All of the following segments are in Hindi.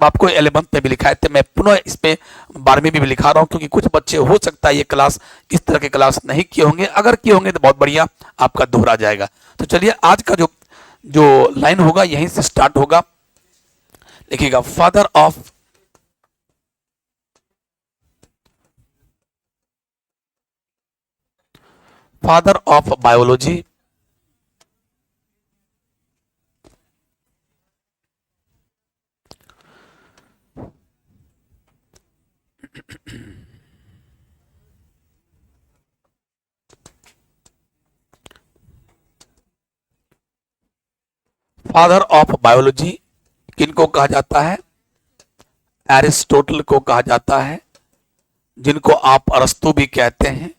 मतलब आपको 11th में भी लिखाए थे, मैं पुनः इसमें 12वीं में भी लिखा रहा हूँ, क्योंकि कुछ बच्चे हो सकता है ये क्लास, इस तरह के क्लास नहीं किए होंगे, अगर किए होंगे तो बहुत बढ़िया, आपका दोहरा जाएगा। तो चलिए आज का जो जो लाइन होगा यहीं से स्टार्ट होगा। लिखिएगा father of biology, father of biology किनको कहा जाता है? एरिस्टोटल को कहा जाता है, जिनको आप अरस्तु भी कहते हैं।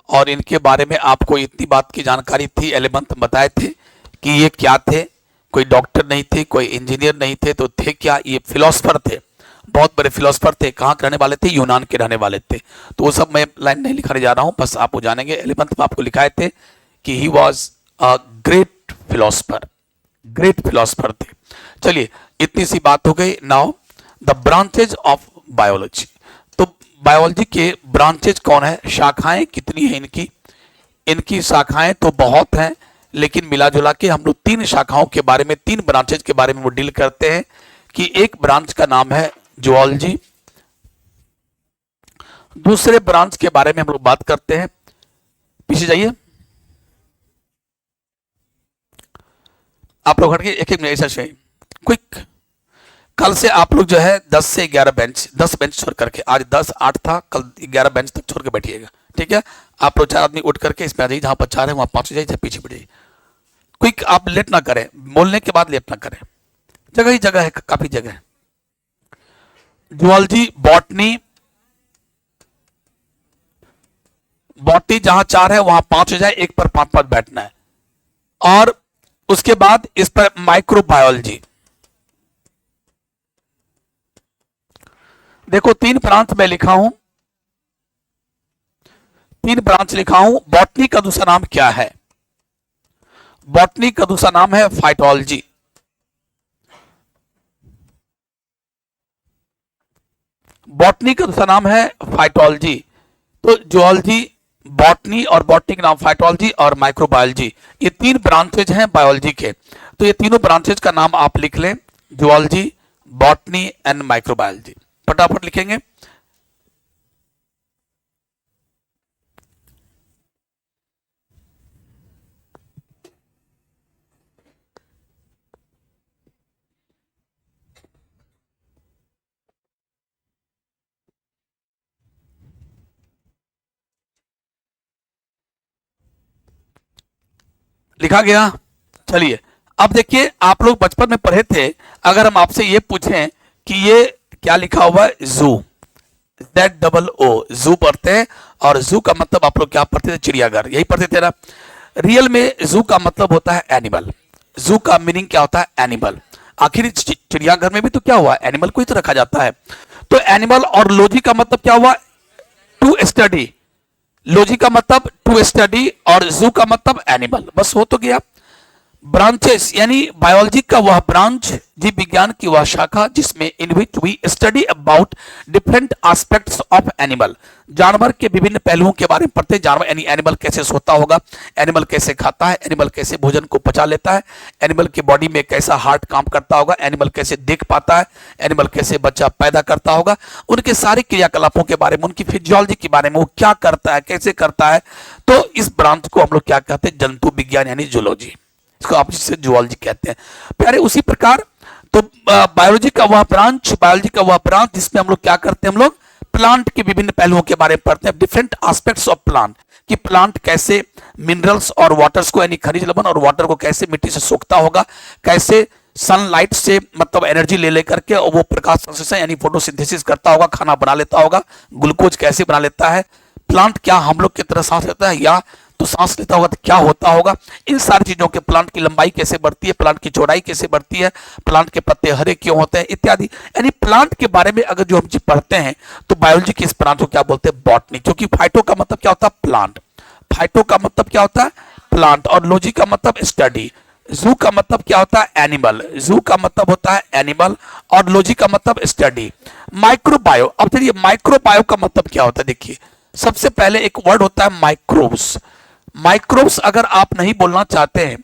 और इनके बारे में आपको इतनी बात की जानकारी थी, 11th बताए थे कि ये क्या थे, कोई डॉक्टर नहीं थे, कोई इंजीनियर नहीं थे, तो थे क्या? ये फिलोसफर थे, बहुत बड़े फिलोसफर थे। कहाँ के रहने वाले थे? यूनान के रहने वाले थे। तो वो सब मैं लाइन नहीं लिखाने जा रहा हूँ, बस आप वो जानेंगे। 11th में आपको लिखाए थे कि he was a great philosopher थे। चलिए इतनी सी बात हो गई। Now the branches of biology. तो बायोलॉजी के ब्रांचेज कौन है? शाखाएं कितनी है इनकी? इनकी शाखाएं तो बहुत हैं, लेकिन मिला जुला के हम लोग 3 शाखाओं के बारे में, 3 ब्रांचेज के बारे में वो डील करते हैं। कि एक ब्रांच का नाम है जूलॉजी, दूसरे ब्रांच के बारे में हम लोग बात करते हैं, पीछे जाइए आप लोग, हटके एक एक मिनट ऐसा चाहिए क्विक। कल से आप लोग जो है 10 से 11 बेंच, 10 बेंच छोड़ करके, आज 10 8 था, कल 11 बेंच तक छोड़ के बैठिएगा, ठीक है? आप लोग 4 आदमी उठ करके इसमें आ जाइए, जहां पर 4 है वहां 5 जाइए, पीछे बढ़ जाइए। क्विक, आप लेट ना करें, बोलने के बाद लेट ना करें, जगह ही जगह है, काफी जगह है। जूलॉजी, बॉटनी जहां 4 है वहां 5 हो जाए, एक पर 5 बैठना है। और उसके बाद इस पर माइक्रोबायोलॉजी। देखो 3 ब्रांच में लिखा हूं, 3 ब्रांच लिखा हूं। बॉटनी का दूसरा नाम क्या है? बॉटनी का दूसरा नाम है फाइटोलॉजी। बॉटनी का दूसरा नाम है फाइटोलॉजी। तो जूलॉजी, बॉटनी और बॉटनी का नाम फाइटोलॉजी और माइक्रोबायोलॉजी, ये 3 ब्रांचेज हैं बायोलॉजी के। तो ये तीनों ब्रांचेज का नाम आप लिख लें, जूलॉजी, बॉटनी एंड माइक्रोबायोलॉजी। फटाफट लिखेंगे। लिखा गया? चलिए अब देखिए, आप लोग बचपन में पढ़े थे, अगर हम आपसे ये पूछें कि ये क्या लिखा हुआ है? जू, ZOO, जू पढ़ते हैं। और जू का मतलब आप लोग क्या पढ़ते थे? चिड़ियाघर, यही पढ़ते थे ना। रियल में जू का मतलब होता है एनिमल। जू का मीनिंग क्या होता है? एनिमल। आखिर चिड़ियाघर में भी तो क्या हुआ? एनिमल को ही तो रखा जाता है। तो एनिमल और लॉजी का मतलब क्या हुआ? To study. लॉजी का मतलब टू स्टडी और जू का मतलब एनिमल, बस हो तो गया। ब्रांचेस यानी बायोलॉजी का वह ब्रांच, जीव विज्ञान की वह शाखा, जिसमें in which we study about different aspects of animal, जानवर के विभिन्न पहलुओं के बारे में पढ़ते हैं। जानवर यानी एनिमल कैसे सोता होगा, एनिमल कैसे खाता है, एनिमल कैसे भोजन को पचा लेता है, एनिमल की बॉडी में कैसा हार्ट काम करता होगा, एनिमल कैसे देख पाता है, एनिमल कैसे बच्चा पैदा करता होगा, उनके सारे क्रियाकलापों के बारे में, उनकी फिजियोलॉजी के बारे में, वो क्या करता है, कैसे करता है। तो इस ब्रांच को हम लोग क्या कहते हैं? जंतु विज्ञान यानी जूलॉजी, इसको आप जिससे जूलॉजी कहते हैं प्यारे। उसी प्रकार तो बायोलॉजी का वह ब्रांच जिसमें हम लोग क्या करते हैं? हम लोग प्लांट के विभिन्न पहलुओं के बारे में पढ़ते हैं, डिफरेंट एस्पेक्ट्स ऑफ प्लांट, कि प्लांट कैसे मिनरल्स और वाटर्स को यानी खनिज लवण और वाटर को कैसे मिट्टी से सोखता होगा, कैसे सनलाइट से मतलब एनर्जी ले लेकर के और वो प्रकाश संश्लेषण यानी फोटोसिंथेसिस करता होगा, खाना बना लेता होगा, ग्लूकोज कैसे बना लेता है, प्लांट क्या हम लोग की तरह सांस लेता है या तो सांस लेता होगा तो क्या होता होगा, इन सारी चीजों के, प्लांट की लंबाई कैसे बढ़ती है, प्लांट की चौड़ाई कैसे बढ़ती है, प्लांट के पत्ते हरे क्यों होते हैं इत्यादि। यानी प्लांट के बारे में अगर जो हम चीज पढ़ते हैं तो बायोलॉजी के इस ब्रांच को क्या बोलते हैं? बॉटनी। क्योंकि फाइटो का मतलब क्या होता है? प्लांट। फाइटो का मतलब क्या होता है? प्लांट। और लॉजी का मतलब स्टडी। जू का मतलब क्या होता है? एनिमल। जू का मतलब होता है एनिमल, और लॉजी का मतलब स्टडी। माइक्रोबायो, अब चलिए माइक्रोबायो का मतलब क्या होता है? देखिए, सबसे पहले एक वर्ड होता है माइक्रोब्स। माइक्रोब्स अगर आप नहीं बोलना चाहते हैं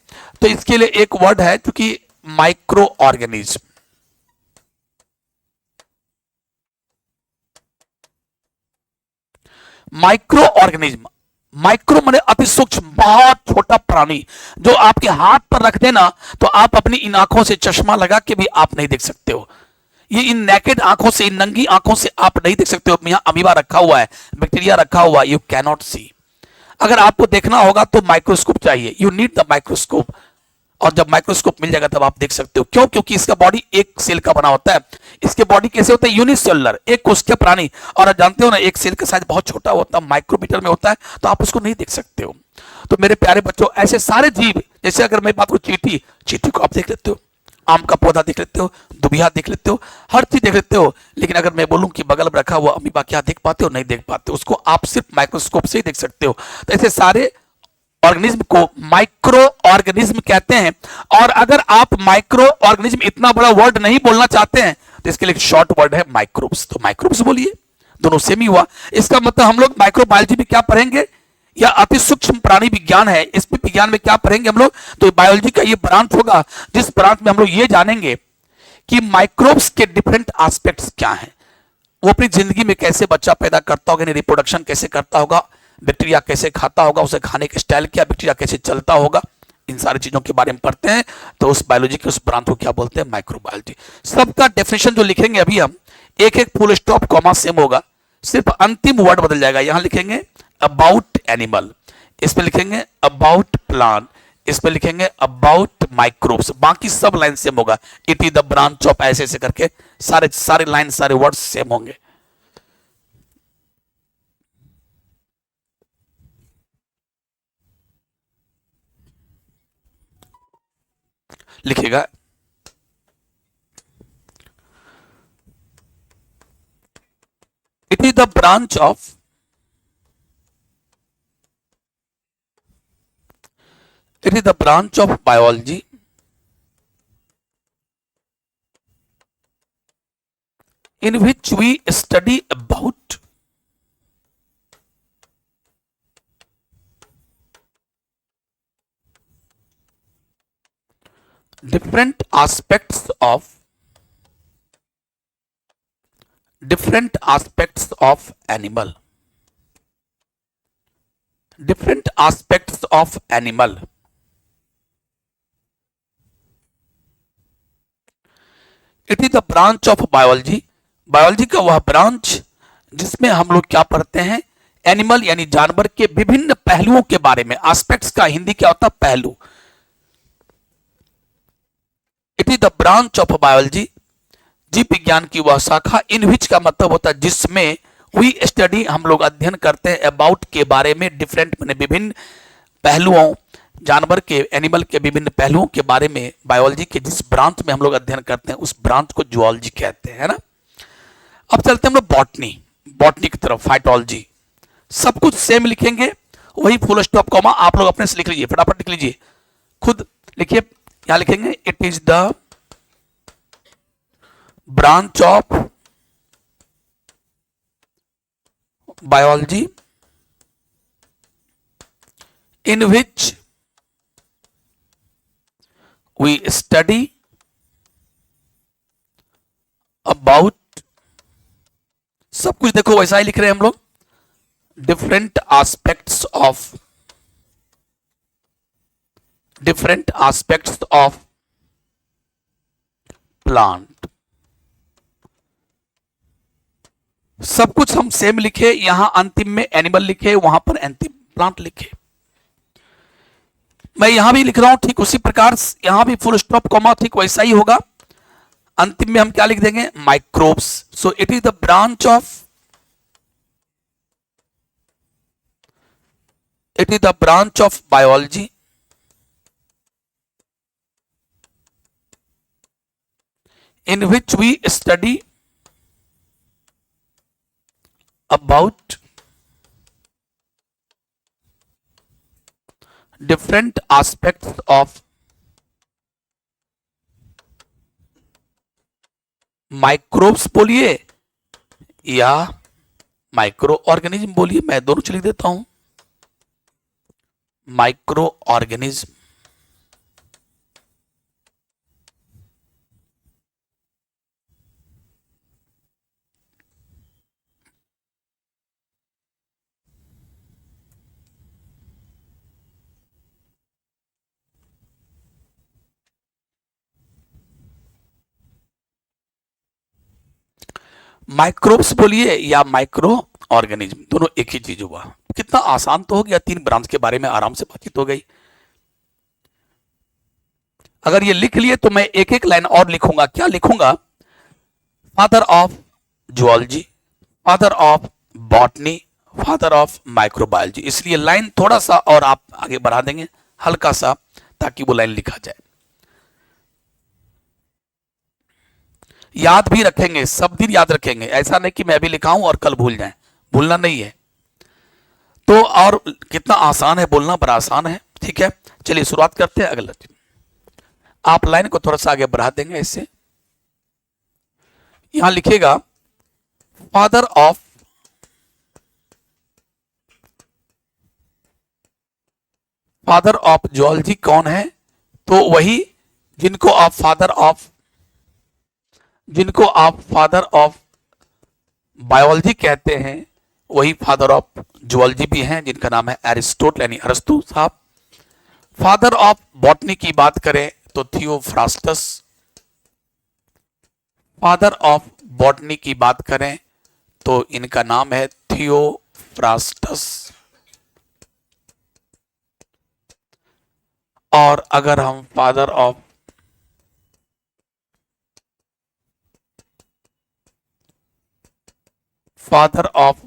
तो इसके लिए एक वर्ड है, क्योंकि micro organism. Micro organism, micro माने अति सूक्ष्म, बहुत छोटा प्राणी, जो आपके हाथ पर रख देना तो आप अपनी इन आंखों से चश्मा लगा के भी आप नहीं देख सकते हो। ये इन नेकेड आंखों से, इन नंगी आंखों से आप नहीं देख सकते हो। यहां अमीबा रखा हुआ है, बैक्टीरिया रखा हुआ है, यू कैनॉट सी। अगर आपको देखना होगा तो माइक्रोस्कोप चाहिए, यू नीड द माइक्रोस्कोप। और जब माइक्रोस्कोप मिल जाएगा तब आप देख सकते हो। क्यों? क्योंकि इसका बॉडी एक सेल का बना होता है। इसके बॉडी कैसे होता है? यूनिसेलुलर, एक कोश के प्राणी। और आप जानते हो ना, एक सेल का साइज बहुत छोटा होता है, माइक्रोमीटर में होता है, तो आप उसको नहीं देख सकते हो। तो मेरे प्यारे बच्चों, ऐसे सारे जीव, जैसे अगर मैं बात करूं चींटी, चींटी को आप देख लेते हो, आम का पौधा देख लेते हो, दुबिया देख लेते हो, हर चीज देख लेते हो। लेकिन अगर मैं बोलूं कि बगल में रखा हुआ अमीबा, क्या देख पाते हो? नहीं देख पाते, उसको आप सिर्फ माइक्रोस्कोप से ही देख सकते हो। तो ऐसे सारे ऑर्गेनिज्म को माइक्रो ऑर्गेनिज्म कहते हैं। और अगर आप माइक्रो ऑर्गेनिज्म इतना बड़ा वर्ड नहीं बोलना चाहते हैं तो इसके लिए शॉर्ट वर्ड है माइक्रोब्स, तो माइक्रोब्स बोलिए, दोनों सेम ही हुआ। इसका मतलब हम लोग माइक्रोबायोलॉजी में क्या पढ़ेंगे? या अति सूक्ष्म प्राणी विज्ञान है, इस विज्ञान में क्या पढ़ेंगे हम लोग? तो बायोलॉजी का ये ब्रांच होगा, जिस ब्रांच में हम लोग ये जानेंगे कि माइक्रोब्स के डिफरेंट एस्पेक्ट्स क्या हैं, वो अपनी जिंदगी में कैसे बच्चा पैदा करता होगा, रिप्रोडक्शन कैसे करता होगा, बैक्टीरिया कैसे खाता होगा, उसे खाने के स्टाइल क्या, बैक्टीरिया कैसे चलता होगा, इन सारी चीजों के बारे में पढ़ते हैं। तो उस बायोलॉजी के उस ब्रांच को क्या बोलते हैं? माइक्रोबायोलॉजी। सबका डेफिनेशन जो लिखेंगे अभी हम, एक एक फुल स्टॉप कॉमा सेम होगा, सिर्फ अंतिम वर्ड बदल जाएगा। यहां लिखेंगे अबाउट एनिमल, इस पे लिखेंगे अबाउट प्लांट, इस पे लिखेंगे अबाउट माइक्रोब्स, बाकी सब लाइन सेम होगा। It is the branch of, ऐसे ऐसे करके सारे सारे लाइन सारे वर्ड सेम होंगे। लिखिएगा, it is the branch of, it is the branch of biology in which we study about different aspects of, different aspects of animal, different aspects of animal। It is the branch of biology, biology का वह ब्रांच जिसमें हम लोग क्या पढ़ते हैं? एनिमल यानी जानवर के विभिन्न पहलुओं के बारे में। एस्पेक्ट्स का हिंदी क्या होता है? पहलू। It is the branch of biology, जीव विज्ञान की वह शाखा, इन विच का मतलब होता है जिसमें, वी स्टडी हम लोग अध्ययन करते हैं, अबाउट के बारे में, डिफरेंट मैंने विभिन्न पहलुओं, जानवर के, एनिमल के विभिन्न पहलुओं के बारे में बायोलॉजी के जिस ब्रांच में हम लोग अध्ययन करते हैं उस ब्रांच को जूलॉजी कहते हैं, है ना। अब चलते हैं हम लोग बॉटनी, बॉटनी की तरफ, फाइटोलॉजी। सब कुछ सेम लिखेंगे, वही फुल स्टॉप कॉमा आप लोग अपने से लिख लीजिए, फटाफट लिख लीजिए, खुद लिखिए। यहां लिखेंगे it is the branch of biology in which we study about, सब कुछ देखो वैसा ही लिख रहे हैं हम लोग, different aspects of, different aspects of plant। सब कुछ हम सेम लिखे, यहां अंतिम में एनिमल लिखे, वहां पर अंतिम प्लांट लिखे। मैं यहां भी लिख रहा हूं ठीक उसी प्रकार, यहां भी फुल स्टॉप कॉमा ठीक वैसा ही होगा। अंतिम में हम क्या लिख देंगे? Microbes. So it is the branch of, it is the branch of biology in which we study about different aspects of microbes बोलिए या माइक्रो ऑर्गेनिज्म बोलिए, मैं दोनों लिख देता हूं, माइक्रो ऑर्गेनिज्म। माइक्रोब्स बोलिए या माइक्रो ऑर्गेनिज्म, दोनों एक ही चीज हुआ। कितना आसान तो हो गया, 3 ब्रांच के बारे में आराम से बातचीत हो गई। अगर ये लिख लिए तो मैं एक एक लाइन और लिखूंगा। क्या लिखूंगा? Father of zoology, father of botany, father of microbiology. इसलिए लाइन थोड़ा सा और आप आगे बढ़ा देंगे हल्का सा, ताकि वो लाइन लिखा जाए। याद भी रखेंगे, सब दिन याद रखेंगे, ऐसा नहीं कि मैं अभी लिखाऊं और कल भूल जाएं, भूलना नहीं है। तो और कितना आसान है, बोलना बड़ा आसान है। ठीक है, चलिए शुरुआत करते हैं। अगला आप लाइन को थोड़ा सा आगे बढ़ा देंगे इससे। यहां लिखेगा फादर ऑफ जूलॉजी कौन है? तो वही जिनको आप फादर ऑफ बायोलॉजी कहते हैं, वही फादर ऑफ जूलॉजी भी हैं, जिनका नाम है एरिस्टोटल यानी अरस्तु साहब। फादर ऑफ बॉटनी की बात करें तो थियोफ्रास्टस। फादर ऑफ बॉटनी की बात करें तो इनका नाम है थियोफ्रास्टस। और अगर हम फादर ऑफ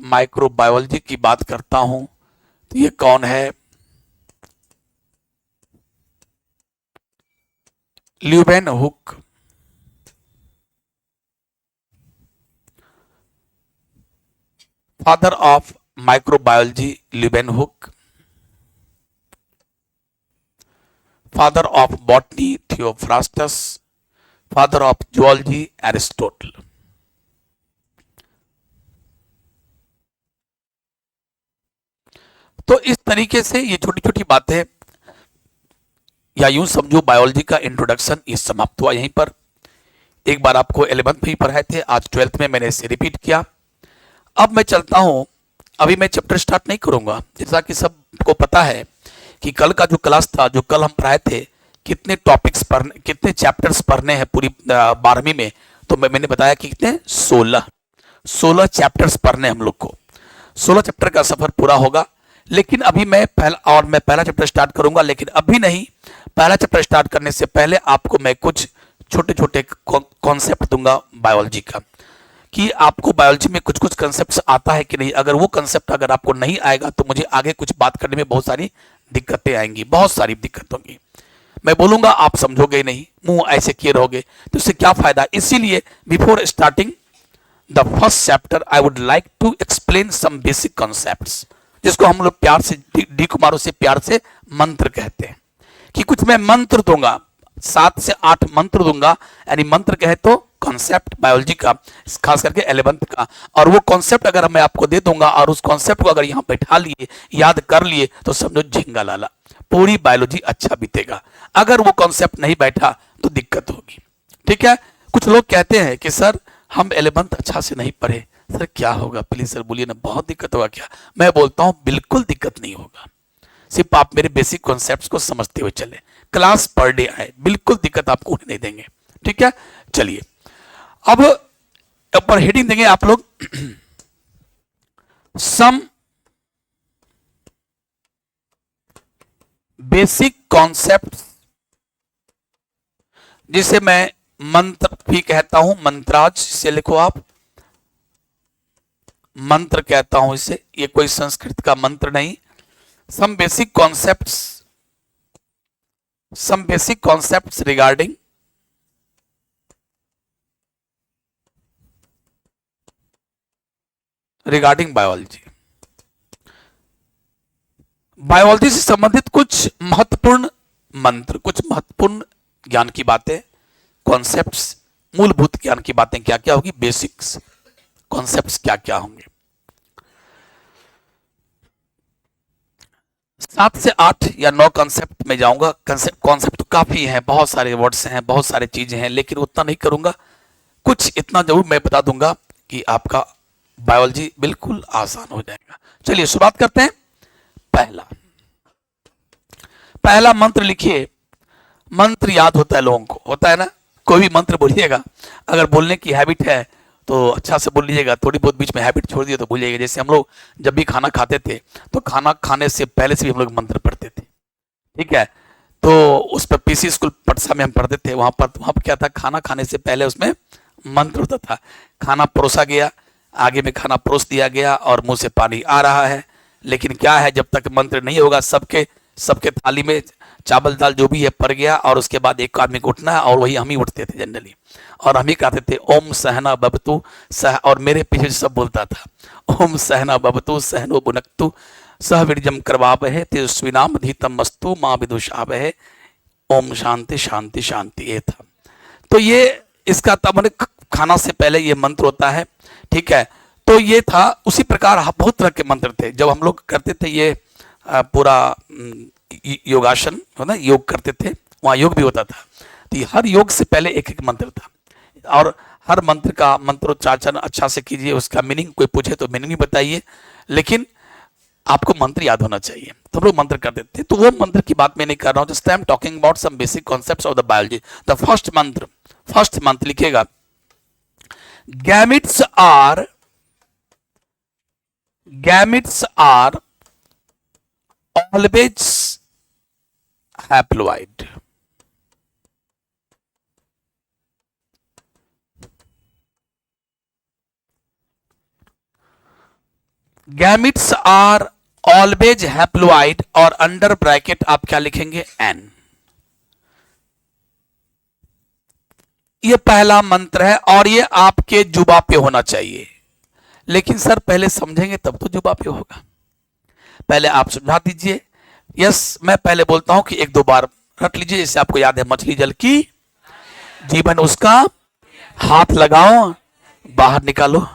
माइक्रोबायोलॉजी की बात करता हूं तो ये कौन है? Leeuwenhoek. Father of microbiology Leeuwenhoek, father of botany Theophrastus, father of zoology Aristotle. तो इस तरीके से ये छोटी छोटी बातें, या यूं समझो बायोलॉजी का इंट्रोडक्शन ये समाप्त हुआ यहीं पर। एक बार आपको 11th में ही पढ़ाए थे, आज 12th में मैंने इसे रिपीट किया। अब मैं चलता हूं, अभी मैं चैप्टर स्टार्ट नहीं करूंगा। जैसा कि सबको पता है कि कल का जो क्लास था, जो कल हम पढ़ाए थे, कितने टॉपिक्स पढ़ने, कितने चैप्टर्स पढ़ने हैं पूरी 12वीं में, तो मैंने बताया कि कितने 16 चैप्टर्स पढ़ने हम लोग को। 16 चैप्टर का सफर पूरा होगा। लेकिन अभी मैं पहला चैप्टर स्टार्ट करूंगा, लेकिन अभी नहीं। पहला चैप्टर स्टार्ट करने से पहले आपको मैं कुछ छोटे छोटे कॉन्सेप्ट दूंगा बायोलॉजी का, कि आपको बायोलॉजी में कुछ कुछ कंसेप्ट आता है कि नहीं। अगर वो कंसेप्ट अगर आपको नहीं आएगा तो मुझे आगे कुछ बात करने में बहुत सारी दिक्कतें आएंगी, बहुत सारी दिक्कत होंगी। मैं बोलूंगा आप समझोगे नहीं, मुंह ऐसे किए रहोगे, तो इससे क्या फायदा। इसीलिए before starting the first chapter I would like to explain some basic concepts, जिसको हम लोग प्यार से डी कुमारों से प्यार से मंत्र कहते हैं। कि कुछ मैं मंत्र दूंगा, 7 से 8 मंत्र दूंगा, यानी मंत्र कहे तो कॉन्सेप्ट बायोलॉजी का, खास करके 11th का। और वो कॉन्सेप्ट अगर मैं आपको दे दूंगा और उस कॉन्सेप्ट को अगर यहां बैठा लिए, याद कर लिए, तो समझो झिंगा लाला, पूरी बायोलॉजी अच्छा बीतेगा। अगर वो कॉन्सेप्ट नहीं बैठा तो दिक्कत होगी। ठीक है। कुछ लोग कहते हैं कि सर हम 11th अच्छा से नहीं पढ़े, सर क्या होगा, प्लीज सर बोलिए ना, बहुत दिक्कत होगा क्या? मैं बोलता हूं बिल्कुल दिक्कत नहीं होगा, सिर्फ आप मेरे बेसिक कॉन्सेप्ट्स को समझते हुए चले, क्लास पर डे आए, बिल्कुल दिक्कत आपको होने नहीं देंगे। ठीक है, चलिए अब ऊपर हेडिंग देंगे आप लोग सम बेसिक कॉन्सेप्ट्स, जिसे मैं मंत्र भी कहता हूं, मंत्राज से लिखो आप, मंत्र कहता हूं इसे, ये कोई संस्कृत का मंत्र नहीं। Some basic concepts regarding biology. Biology से संबंधित कुछ महत्वपूर्ण मंत्र, कुछ महत्वपूर्ण ज्ञान की बातें, कॉन्सेप्ट्स मूलभूत ज्ञान की बातें क्या क्या होगी, बेसिक्स कॉन्सेप्ट्स क्या क्या होंगे। 7 से 8 या 9 कॉन्सेप्ट में जाऊंगा। कॉन्सेप्ट तो काफी हैं, बहुत सारे वर्ड्स हैं, बहुत सारी चीजें हैं, लेकिन उतना नहीं करूंगा। कुछ इतना जरूर मैं बता दूंगा कि आपका बायोलॉजी बिल्कुल आसान हो जाएगा। चलिए शुरुआत करते हैं। पहला मंत्र लिखिए। मंत्र याद होता है लोगों को, होता है ना? कोई भी मंत्र बोलिएगा, अगर बोलने की हैबिट है तो अच्छा से बोल लीजिएगा, थोड़ी बहुत बीच में हैबिट छोड़ दिए तो भूलिएगा। जैसे हम लोग जब भी खाना खाते थे तो खाना खाने से पहले से भी हम लोग मंत्र पढ़ते थे, ठीक है? तो उस पर पीसी स्कूल पटसा में हम पढ़ते थे। वहां पर क्या था, खाना खाने से पहले उसमें मंत्र होता था। खाना परोसा गया, आगे में खाना परोस दिया गया और मुंह से पानी आ रहा है, लेकिन क्या है, जब तक मंत्र नहीं होगा सबके थाली में चावल दाल जो भी है पड़ गया, और उसके बाद एक आदमी को उठना है, और वही हम ही उठते थे जनरली, और हम ही कहते थे ओम सहना बबतु सह, और मेरे पीछे सब बोलता था ओम सहना बबतु सहनो बुनक्तु सह वीर्यम करवावहै तेजस्विनाम धीतम मस्तु मां विदुषावहै ओम शांति शांति शांति। ये था। तो ये इसका तब खाना से पहले ये मंत्र होता है, ठीक है? तो ये था। उसी प्रकार बहुत तरह के मंत्र थे जब हम लोग करते थे ये पूरा योगासन, है ना, योग करते थे, वहाँ योग भी होता था। तो हर योग से पहले एक एक मंत्र था, और हर मंत्र का मंत्रोच्चारण अच्छा से कीजिए। उसका मीनिंग कोई पूछे तो मीनिंग भी बताइए, लेकिन आपको मंत्र याद होना चाहिए। तो हम लोग मंत्र करते थे, तो वो मंत्र की बात मैं नहीं कर रहा हूँ। Just I am talking about some basic concepts of the biology. The first मंत्र लिखिएगा। Gametes are always haploid. Gametes are always haploid, और अंडर ब्रैकेट आप क्या लिखेंगे, n। ये पहला मंत्र है और ये आपके जुबा पे होना चाहिए। लेकिन सर पहले समझेंगे तब तो जुबा पे होगा, पहले आप समझा दीजिए। यस, मैं पहले बोलता हूं कि 1-2 बार रट लीजिए। जैसे आपको याद है, मछली जल की जीवन उसका, हाथ लगाओ बाहर निकालो।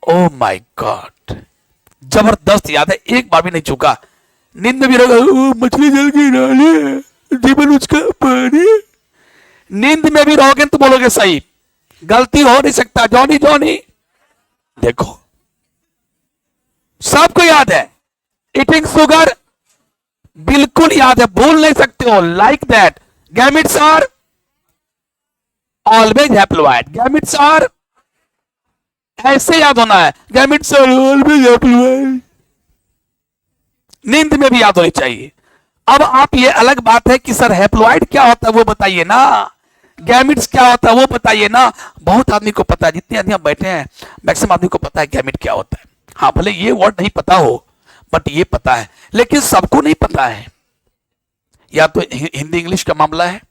ओ माय गॉड, जबरदस्त याद है, एक बार भी नहीं चूका। नींद में भी रहोगे, मछली जल की नाली जीवन उसका पानी। नींद में भी रहोगे तो बोलोगे सही, गलती हो नहीं सकता। जॉनी देखो, सबको याद है। ईटिंग शुगर बिल्कुल याद है, भूल नहीं सकते हो। Like that, gametes are always haploid. Gametes are ऐसे याद होना है, गैमेट्स आर ऑलवेज हैप्लोइड। नींद में भी याद होनी चाहिए। अब आप, ये अलग बात है कि सर हैप्लोइड क्या होता है वो बताइए ना, गैमेट्स क्या होता है वो बताइए ना। बहुत आदमी को पता है, जितने आदमी बैठे हैं मैक्सिमम आदमी को पता है गैमेट क्या होता है। हाँ, भले ये वर्ड नहीं पता हो, बट ये पता है, लेकिन सबको नहीं पता है। या तो हिंदी इंग्लिश का मामला है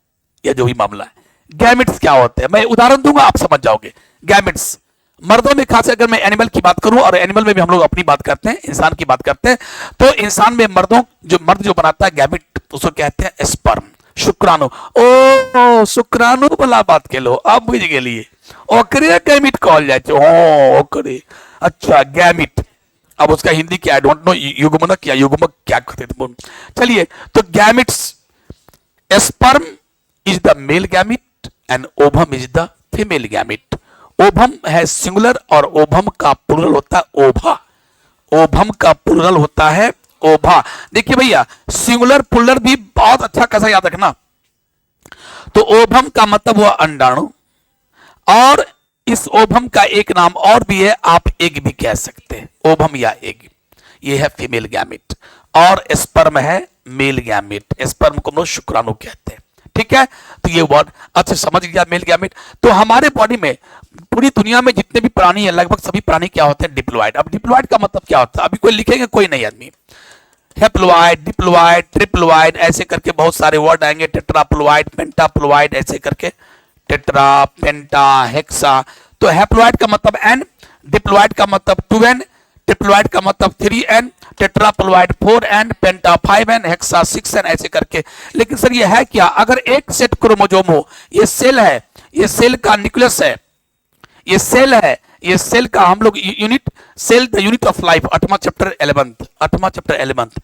या जो भी मामला है। गैमेट्स क्या होते हैं, मैं उदाहरण दूंगा, आप समझ जाओगे। गैमेट्स मर्दों में खास, अगर मैं एनिमल की बात करूं, और एनिमल में भी हम लोग अपनी बात करते हैं, इंसान की बात करते हैं, तो इंसान में मर्द जो बनाता है गैमेट, उसको कहते हैं स्पर्म, शुक्राणु। ओ शुक्राणु वाला बात के लो, अब बुझ गेलिए, ओकरे गैमेट कहल जाए छै। ओकरे, अच्छा गैमेट। अब उसका हिंदी क्या, आई डोंट नो, युग्मनक या युग्मक क्या कहते थे। चलिए, तो gametes, sperm is the male gamete and ovum is the female gamete. Ovum है सिंगुलर और ओवम का प्लुरल होता है ओभा। ओवम का प्लुरल होता है ओभा। देखिए भैया, सिंगुलर प्लुरल भी बहुत अच्छा कैसा याद रखना। तो ओवम का मतलब हुआ अंडाणु, और इस ओवम का एक नाम और भी है, आप एग भी कह सकते हैं, ओवम या एग। ये है फीमेल गैमेट, और स्पर्म है मेल गैमेट। स्पर्म को हम लोग शुक्राणु कहते हैं, ठीक है? तो ये वर्ड अच्छा समझ गया, मेल गैमेट। तो हमारे बॉडी में, पूरी दुनिया में जितने भी प्राणी हैं, लगभग सभी प्राणी क्या होते हैं, डिप्लॉइड। अब डिप्लॉइड का मतलब क्या होता है, अभी कोई लिखेंगे कोई नहीं आदमी। हेप्लॉइड, डिप्लॉइड, ट्रिप्लॉइड, ऐसे करके बहुत सारे वर्ड आएंगे। टेट्राप्लॉइड, पेंटाप्लॉइड, ऐसे करके टेट्रा, पेंटा, हेक्सा। तो हैप्लॉइड का मतलब n, डिप्लॉइड का मतलब 2n, ट्रिप्लॉइड का मतलब 3n, टेट्राप्लॉइड 4n, पेंटा 5n, हेक्सा 6n, ऐसे करके। लेकिन सर ये है क्या, अगर एक सेट क्रोमोसोम हो, ये सेल है, ये सेल का न्यूक्लियस है, ये सेल है, ये सेल का हम लोग unit, cell the unit of life, 8वां चैप्टर 11th,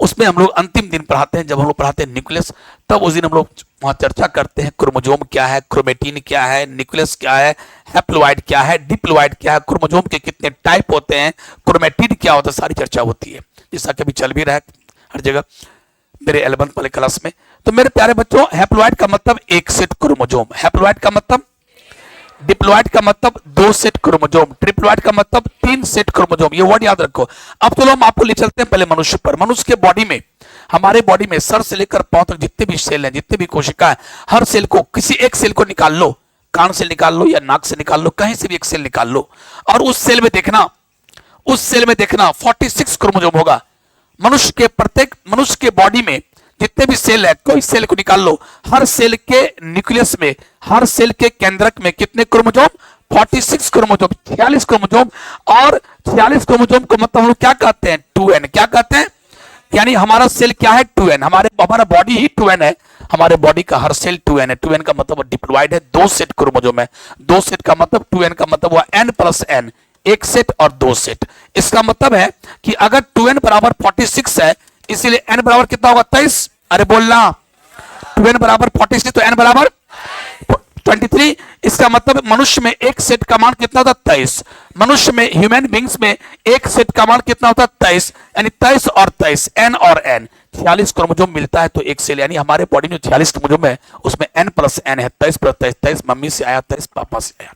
उसमें हम लोग अंतिम दिन पढ़ाते हैं। जब हम लोग पढ़ाते हैं न्यूक्लियस, तब उस दिन हम लोग वहां चर्चा करते हैं क्रोमोसोम क्या है, क्रोमेटिन क्या है, न्यूक्लियस क्या है, हैप्लोइड क्या है, डिप्लोइड क्या है, क्रोमोसोम के कितने टाइप होते हैं, क्रोमेटिन क्या होता है, सारी चर्चा होती है, जैसा कि अभी चल भी रहा है हर जगह मेरे 11th वाले क्लास में। तो मेरे प्यारे बच्चों, हैप्लोइड का मतलब एक सेट क्रोमोसोम, हैप्लोइड का मतलब, डिप्लॉयड का मतलब 2 सेट क्रोमोसोम, ट्रिप्लॉयड का मतलब 3 सेट क्रोमोसोम, ये वर्ड याद रखो। अब चलो हम आपको ले चलते हैं पहले मनुष्य पर। मनुष्य के बॉडी में, हमारे बॉडी में सर से लेकर पांव तक जितने भी सेल हैं, जितने भी कोशिका है, हर सेल को, किसी एक सेल को निकाल लो, कान से निकाल लो या नाक से निकाल लो, कहीं से भी एक सेल निकाल लो, और उस सेल में देखना, 46 क्रोमोसोम होगा। मनुष्य के बॉडी में जितने भी सेल है, कोई सेल को निकाल लो, हर सेल के न्यूक्लियस में, हर सेल के केंद्रक में कितने क्रोमोसोम, 46 क्रोमोसोम, 46 क्रोमोसोम। और 46 क्रोमोसोम को मतलब हम लोग क्या कहते हैं, 2n, क्या कहते हैं, यानी हमारा सेल क्या है, 2n, हमारा बॉडी ही 2n है, हमारे बॉडी का हर सेल 2n है। 2n का मतलब डिप्लॉयड है, 2 सेट क्रोमोसोम है, 2 सेट का मतलब 2n का मतलब हुआ n+n, एक सेट और 2 सेट। इसका मतलब है कि अगर 2n बराबर 46 है, इसीलिए n बराबर कितना होगा, 23। अरे बोलना, 2n बराबर 46 तो n बराबर 23। इसका मतलब मनुष्य में एक सेट का मान कितना होता है, 23। मनुष्य में, ह्यूमन बींग्स में एक सेट का मान कितना होता है, 23, यानी 23 और 23, n और n, 46 क्रोमोसोम मिलता है तो एक सेल, यानी हमारे बॉडी में 46 क्रोमोसोम है, उसमें n+n है, 23 + 23, 23 मम्मी से आया, 23 पापा से आया,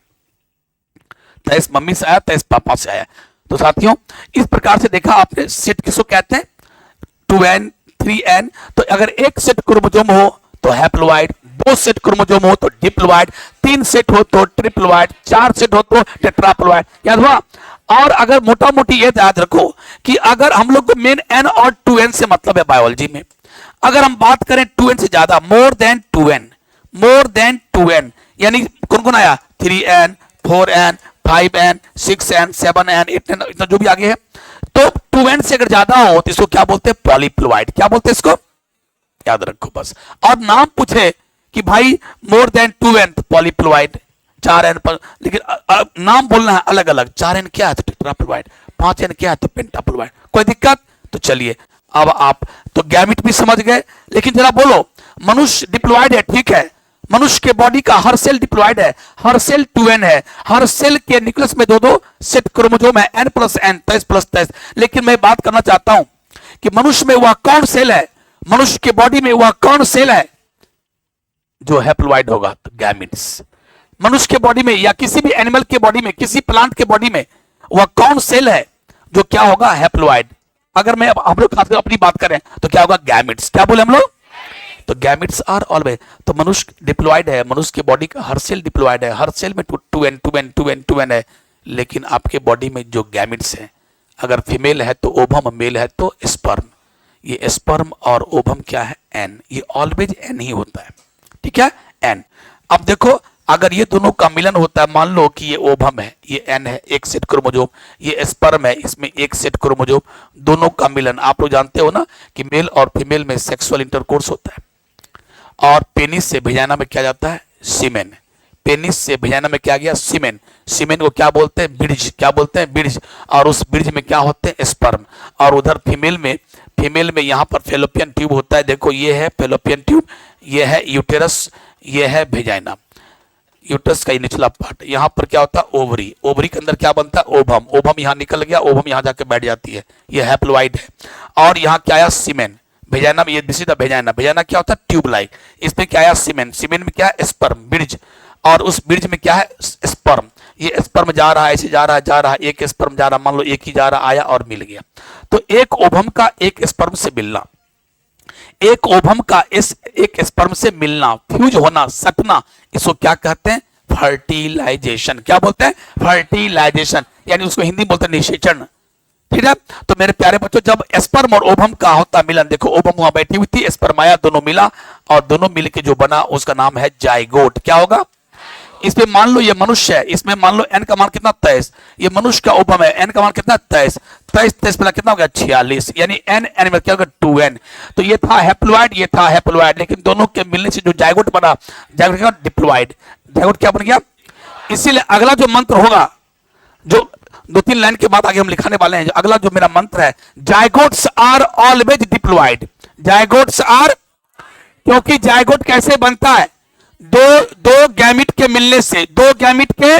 23 मम्मी से आया, 23 पापा से आया। तो साथियों, इस प्रकार से देखा आपने, सेट किसको कहते हैं, 2n 3n। तो अगर एक सेट क्रोमोसोम हो तो हैप्लोइड, 2 सेट क्रोमोसोम हो तो डिप्लोइड, 3 सेट हो तो ट्रिप्लोइड, 4 सेट हो तो टेट्राप्लोइड। याद हुआ। और अगर मोटा मोटी ये याद रखो कि अगर हम लोग को मेन n और 2n से मतलब है बायोलॉजी में, अगर हम बात करें 2n से ज्यादा, मोर देन 2n, यानी कौन कौन आया, 3n, 4n, 5n, 6n, 7n, 8n, इतना जो भी आगे है, तो 2n से अगर ज्यादा हो तो इसको क्या बोलते हैं, पॉलीप्लोइड। क्या बोलते हैं इसको, याद रखो बस। और नाम पूछे कि भाई मोर देन 2n तो पॉलीप्लोइड, 4n पर, लेकिन नाम बोलना है अलग अलग, 4n क्या है तो टेट्राप्लोइड, 5n क्या है तो पेंटाप्लोइड। कोई दिक्कत? तो चलिए अब आप तो गैमिट भी समझ गए, लेकिन जरा बोलो, मनुष्य डिप्लोइड है, ठीक है, मनुष्य के बॉडी का हर सेल डिप्लॉयड है, हर सेल 2n है, हर सेल के न्यूक्लियस में 2 सेट क्रोमोसोम है, n+n, 23+23। लेकिन मैं बात करना चाहता हूं कि मनुष्य में वह कौन सेल है, मनुष्य के बॉडी में वह कौन सेल है जो हैप्लोइड होगा, तो गैमिट्स। मनुष्य के बॉडी में या किसी भी एनिमल के बॉडी में, किसी प्लांट के बॉडी में वह कौन सेल है जो क्या होगा, हैप्लोइड। अगर मैं हम लोग अपनी बात करें तो क्या होगा, गैमिट्स। क्या बोले हम लोग, तो गैमिट्स आर ऑलवेज। तो मनुष्य डिप्लॉयड है, मनुष्य के बॉडी का हर सेल डिप्लॉयड है, हर सेल में 2n है, लेकिन आपके बॉडी में जो गैमिट्स हैं, अगर फीमेल है तो ओवम, मेल है तो स्पर्म। ये स्पर्म और ओवम क्या है, n, ये ऑलवेज n ही होता है, ठीक है, n। अब देखो, अगर ये दोनों का मिलन होता है, मान लो कि ये ओवम है, ये n है, एक सेट क्रोमोसोम, ये स्पर्म है, इसमें एक सेट क्रोमोसोम, दोनों का मिलन, आप लोग जानते हो ना कि मेल और फीमेल में सेक्सुअल इंटरकोर्स होता है, और पेनिस से वेजाइना में क्या जाता है, सीमेन। पेनिस से वेजाइना में क्या गया, सीमेन। सीमेन को क्या बोलते हैं, बीज। क्या बोलते हैं, बीज। और उस बीज में क्या होते हैं, स्पर्म। और उधर फीमेल में यहाँ पर फेलोपियन ट्यूब होता है। देखो, ये है फेलोपियन ट्यूब, ये है यूटेरस, ये है वेजाइना। यूटरस का निचला पार्ट, यहाँ पर क्या होता है, ओवरी। ओवरी के अंदर क्या बनता है, ओवम। ओवम यहाँ निकल गया, ओवम यहाँ जाके बैठ जाती है, ये हैप्लोइड है। और यहाँ क्या आया, सीमेन। भेजाना में, ये दिस इज द भेजाना। भेजाना क्या होता है, ट्यूब लाइक। इसमें क्या आया, सीमेन। सीमेन में क्या है, स्पर्म, बीज। और उस बीज में क्या है, स्पर्म। ये स्पर्म जा रहा है, ऐसे जा रहा है, एक स्पर्म जा रहा, मान लो एक ही जा रहा, आया और मिल गया। तो एक ओवम का एक स्पर्म से मिलना, एक ओवम का एक स्पर्म से मिलना, फ्यूज होना, सटना, इसको क्या कहते हैं, फर्टिलाइजेशन। क्या बोलते हैं, फर्टिलाइजेशन, यानी उसको हिंदी बोलते हैं निषेचन, ठीक है। तो मेरे प्यारे बच्चों, जब स्पर्म और ओवम का होता मिलन, देखो ओवम वहां बैठी हुई थी, स्पर्म आया, दोनों मिला, और दोनों मिलके जो बना उसका नाम है जाइगोट। क्या होगा, इसमें मान लो ये मनुष्य है, इसमें मान लो n का मान कितना 23, ये मनुष्य का ओवम है, n का मान कितना 23, 23 मिला कितना हो गया 46, यानी n n में क्या होगा 2n। तो ये था हैप्लॉइड, ये था हैप्लॉइड, लेकिन दोनों के मिलने से जो जायगोट बना, जायगोट क्या डिप्लॉइड, जायगोट क्या बन गया। इसीलिए अगला जो मंत्र होगा, जो 2-3 लाइन के बाद आगे हम लिखाने वाले हैं, जो अगला जो मेरा मंत्र है, जायगोट्स आर ऑलवेज डिप्लॉइड, जायगोट्स आर, क्योंकि जायगोट कैसे बनता है, दो गैमिट के मिलने से, दो गैमिट के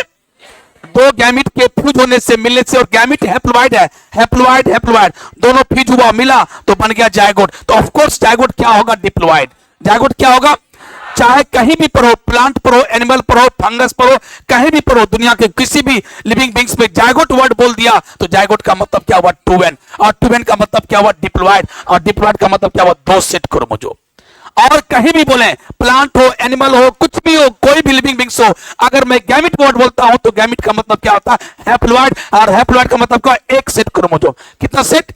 फ्यूज होने से, मिलने से, और गैमिट हैप्लॉइड है, हैप्लॉइड दोनों फ्यूज हुआ, मिला तो बन गया जायगोट। तो ऑफ कोर्स जायगोट क्या होगा, डिप्लॉइड। जायगोट क्या होगा, चाहे कहीं भी पर हो, प्लांट पर हो, एनिमल पर हो, फंगस पर हो, कहीं भी पर हो, दुनिया के किसी भी लिविंग बींग्स में जायगोट वर्ड बोल दिया तो जायगोट का मतलब क्या हुआ 2n, और 2n का मतलब क्या हुआ डिप्लॉइड, और डिप्लॉइड का मतलब क्या हुआ 2 सेट क्रोमोसोम। और कहीं भी बोले, प्लांट हो, एनिमल हो, कुछ भी हो, कोई भी लिविंग बींग्स हो, अगर मैं गैमिट वर्ड बोलता हूं तो गैमिट का मतलब क्या होता है हैप्लॉइड, और हैप्लॉइड का मतलब क्या, एक सेट क्रोमोसोम। कितना सेट,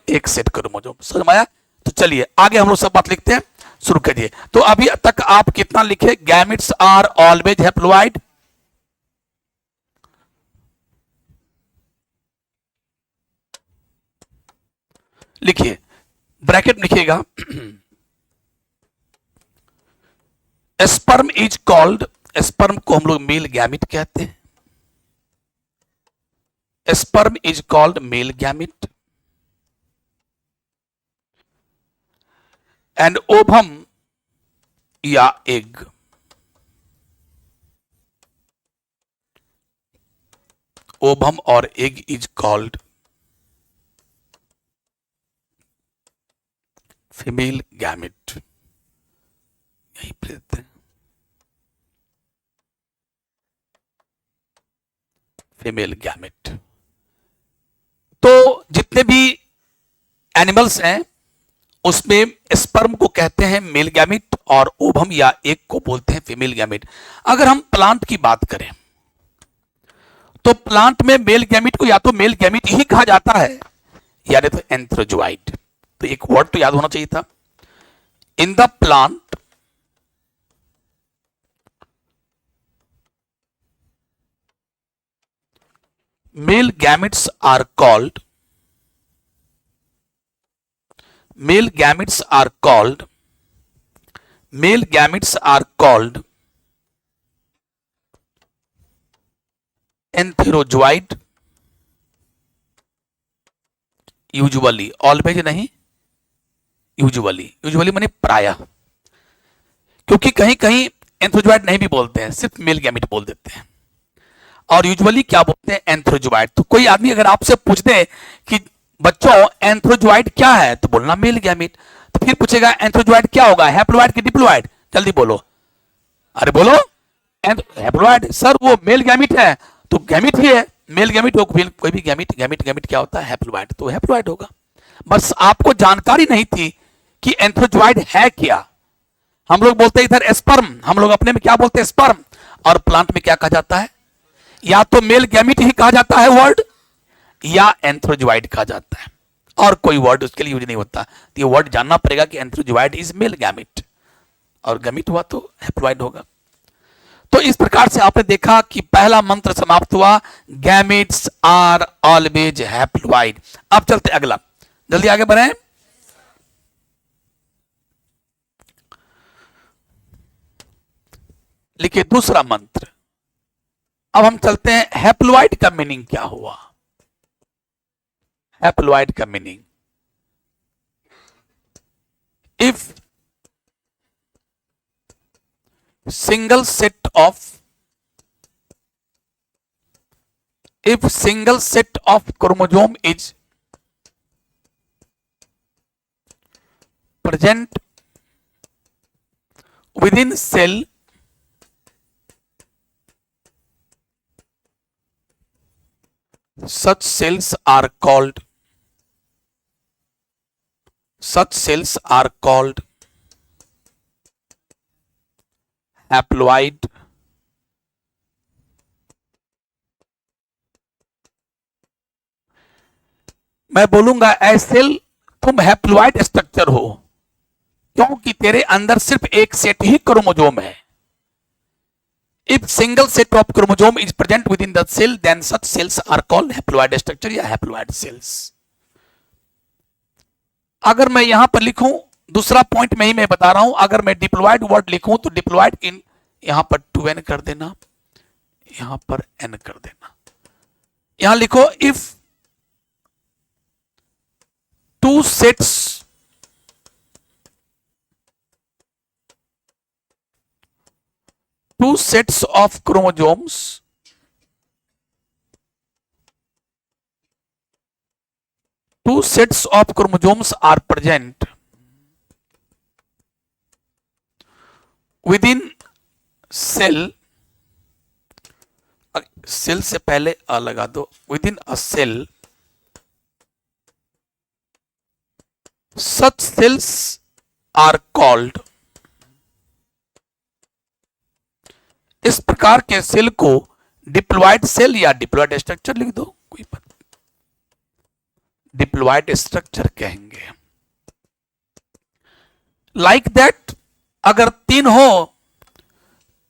एक सेट क्रोमोसोम। समझ में आया। तो चलिए आगे हम लोग सब बात लिखते हैं, शुरू करिए। तो अभी तक आप कितना लिखे, गैमिट्स आर ऑलवेज हैप्लॉइड, लिखिए, ब्रैकेट लिखिएगा, स्पर्म इज कॉल्ड, स्पर्म को हम लोग मेल गैमिट कहते हैं, sperm is called male gamete, and ovum या एग, ओवम और egg is called female gamete. यही पर देते हैं, फीमेल गैमिट। तो जितने भी एनिमल्स हैं उसमें स्पर्म को कहते हैं मेल गैमिट और ओवम या एग को बोलते हैं फीमेल गैमिट। अगर हम प्लांट की बात करें तो प्लांट में मेल गैमिट को या तो मेल गैमिट ही कहा जाता है या नहीं तो एंथ्रोजोआइड। तो एक वर्ड तो याद होना चाहिए था, in the plant male gametes are called, male gametes are called, male gametes are called antherozoid, usually, always नहीं, यूजुअली, यूजुअली माने प्रायः, क्योंकि कहीं कहीं एंथ्रोजोइड नहीं भी बोलते हैं, सिर्फ मेल गैमिट बोल देते हैं, और यूजुअली क्या बोलते हैं एंथ्रोजोइड। तो कोई आदमी अगर आपसे पूछ दे कि बच्चों एंथ्रोजोइड क्या है तो बोलना मेल गैमिट। तो फिर पूछेगा एंथ्रोजोइड क्या होगा, हैप्लॉइड कि डिप्लॉइड, जल्दी बोलो, अरे बोलो, हैप्लॉइड सर वो मेल गैमिट है, तो गैमिट ही है, मेल गैमिट हो, कोई भी गैमिट, गैमिट क्या होता है हैप्लॉइड, तो हैप्लॉइड होगा। बस आपको जानकारी नहीं थी कि एंथ्रोजोइड है क्या। हम लोग बोलते हैं इधर स्पर्म, हम लोग अपने में क्या बोलते हैं स्पर्म, और प्लांट में क्या कहा जाता है, या तो मेल गैमिट ही कहा जाता है वर्ड, या एंथ्रोजोइड कहा जाता है, और कोई वर्ड उसके लिए यूज नहीं होता। तो ये वर्ड जानना पड़ेगा कि एंथ्रोजोइड इज मेल गैमिट, और गैमिट हुआ तो हैप्लॉइड होगा। तो इस प्रकार से आपने देखा कि पहला मंत्र समाप्त हुआ, गैमिट्स आर ऑलवेज हैप्लॉइड। अब चलते अगला, जल्दी आगे बढ़े। लिखिए दूसरा मंत्र। अब हम चलते हैं हैप्लॉइड का मीनिंग क्या हुआ। हैप्लॉइड का meaning, if single set of chromosome is present within cell, such cells are called haploid. मैं बोलूंगा ए सेल तुम हैप्लॉइड स्ट्रक्चर हो, क्योंकि तेरे अंदर सिर्फ एक सेट ही क्रोमोसोम है, if single set of chromosome is present within the cell then such cells are called haploid structure या हैप्लोइड सेल्स। अगर मैं यहां पर लिखूं, दूसरा पॉइंट में ही मैं बता रहा हूं, अगर मैं डिप्लॉयड वर्ड लिखूं तो डिप्लॉयड इन यहां पर 2n कर देना, यहां पर n कर देना। यहां लिखो if two sets of chromosomes are present within cell, cell से पहले आ लगा दो, within a cell such cells are called, इस प्रकार के सेल को डिप्लॉयड सेल या डिप्लॉयड स्ट्रक्चर लिख दो, कोई बात, डिप्लॉयड स्ट्रक्चर कहेंगे। लाइक दैट अगर 3 हो,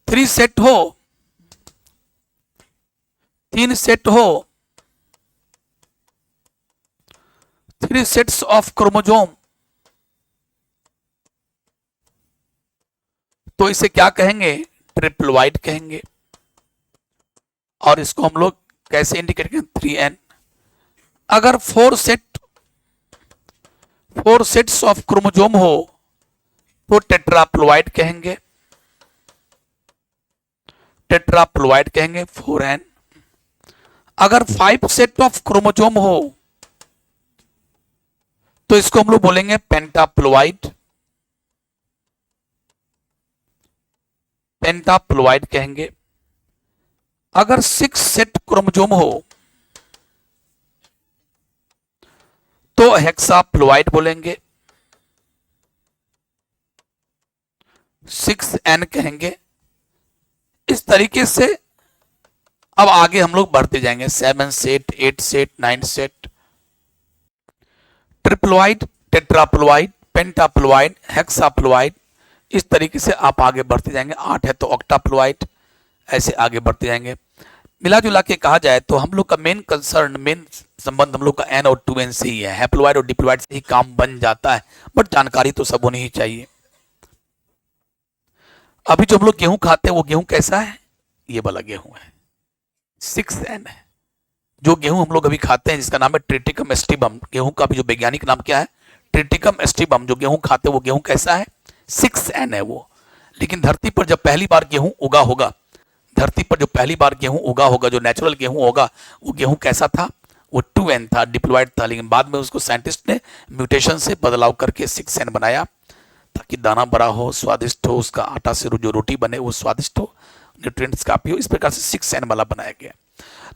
3 सेट हो, 3 सेट हो, 3 सेट्स ऑफ क्रोमोसोम, तो इसे क्या कहेंगे, ट्रिप्लॉइड कहेंगे। और इसको हम लोग कैसे इंडिकेट करेंगे, 3n। अगर 4 सेट्स ऑफ क्रोमोसोम हो तो टेट्राप्लॉइड कहेंगे, टेट्राप्लॉइड कहेंगे 4n। अगर 5 सेट ऑफ क्रोमोसोम हो तो इसको हम लोग बोलेंगे पेंटाप्लॉइड, पेंटाप्लॉइड कहेंगे। अगर 6 सेट क्रोमोसोम हो तो हेक्साप्लॉइड बोलेंगे, 6n कहेंगे। इस तरीके से अब आगे हम लोग बढ़ते जाएंगे, 7 set, 8 set, 9 set, triploid, tetraploid, pentaploid, hexaploid, इस तरीके से आप आगे बढ़ते जाएंगे। 8 है तो ऑक्टाप्लॉइड, ऐसे आगे बढ़ते जाएंगे। मिला जुला के कहा जाए तो हम लोग का मेन कंसर्न, मेन संबंध हम लोग का n और 2n से ही है, हैप्लॉइड और डिप्लॉइड से ही काम बन जाता है, बट जानकारी तो सब होनी ही चाहिए। अभी जो हम लोग गेहूं खाते हैं वो गेहूं कैसा है, ये वाला गेहूं है, 6n है। जो गेहूं हम लोग अभी खाते हैं जिसका नाम है ट्रिटिकम एस्टिबम, गेहूं का भी जो वैज्ञानिक नाम क्या है, ट्रिटिकम एस्टिबम, जो गेहूं खाते हैं वो गेहूं कैसा है, 6n है वो। लेकिन धरती पर जब पहली बार गेहूं उगा होगा, धरती पर जो पहली बार गेहूं उगा होगा, जो नेचुरल गेहूं होगा, वो गेहूं कैसा था, वो 2n था, डिप्लॉइड था। लेकिन बाद में उसको साइंटिस्ट ने म्यूटेशन से बदलाव करके 6n बनाया ताकि दाना बड़ा हो, स्वादिष्ट हो, उसका आटा से जो रोटी बने वो स्वादिष्ट हो, न्यूट्रिएंट्स काफी हो, इस प्रकार से 6n वाला बनाया गया।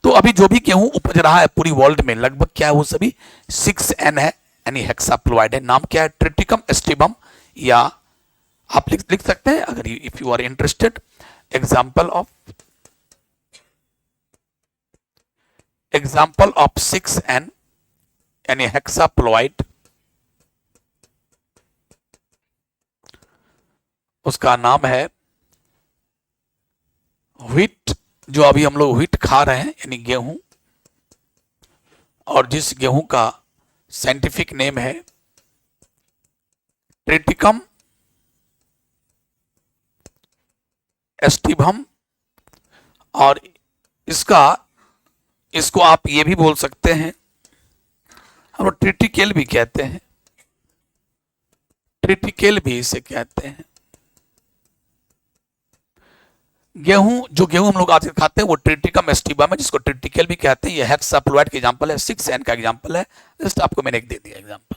तो अभी जो भी गेहूं उपज रहा है पूरी वर्ल्ड में लगभग क्या है, वो सभी 6n है, यानी हेक्साप्लॉइड है। नाम क्या है, ट्रिटिकम एस्टिबम, या आप लिख सकते हैं अगर if you are interested, example of 6n यानी हेक्साप्लॉइड, उसका नाम है व्हीट। जो अभी हम लोग व्हीट खा रहे हैं यानी गेहूं, और जिस गेहूं का साइंटिफिक नेम है ट्रिटिकम एस्टिबम, और इसको आप ये भी बोल सकते हैं, हम लोग ट्रिटिकेल भी कहते हैं, ट्रिटिकेल भी इसे कहते हैं। जो गेहूं हम लोग आज खाते हैं वो ट्रिटिकम एस्टिबम है, जिसको ट्रिटिकेल भी कहते हैं। ये हेक्साप्लॉइड का एग्जांपल है, 6n का एग्जांपल है, जस्ट आपको मैंने एक दे दिया एग्जांपल।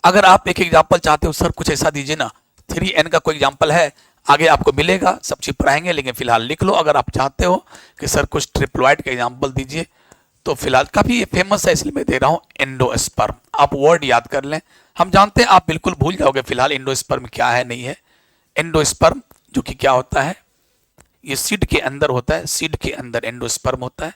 अगर आप एक एग्जांपल चाहते हो, सर कुछ ऐसा दीजिए ना, 3n का कोई एग्जांपल है, आगे आपको मिलेगा, सब चीज पढ़ाएंगे, लेकिन फिलहाल लिख लो। अगर आप चाहते हो कि सर कुछ ट्रिप्लॉइड का एग्जांपल दीजिए, तो फिलहाल काफी फेमस है इसलिए मैं दे रहा हूं, एंडोस्पर्म। आप वर्ड याद कर लें, हम जानते हैं आप बिल्कुल भूल जाओगे फिलहाल एंडोस्पर्म क्या है नहीं है। एंडोस्पर्म जो कि क्या होता है, ये सीड के अंदर होता है, सीड के अंदर एंडोस्पर्म होता है।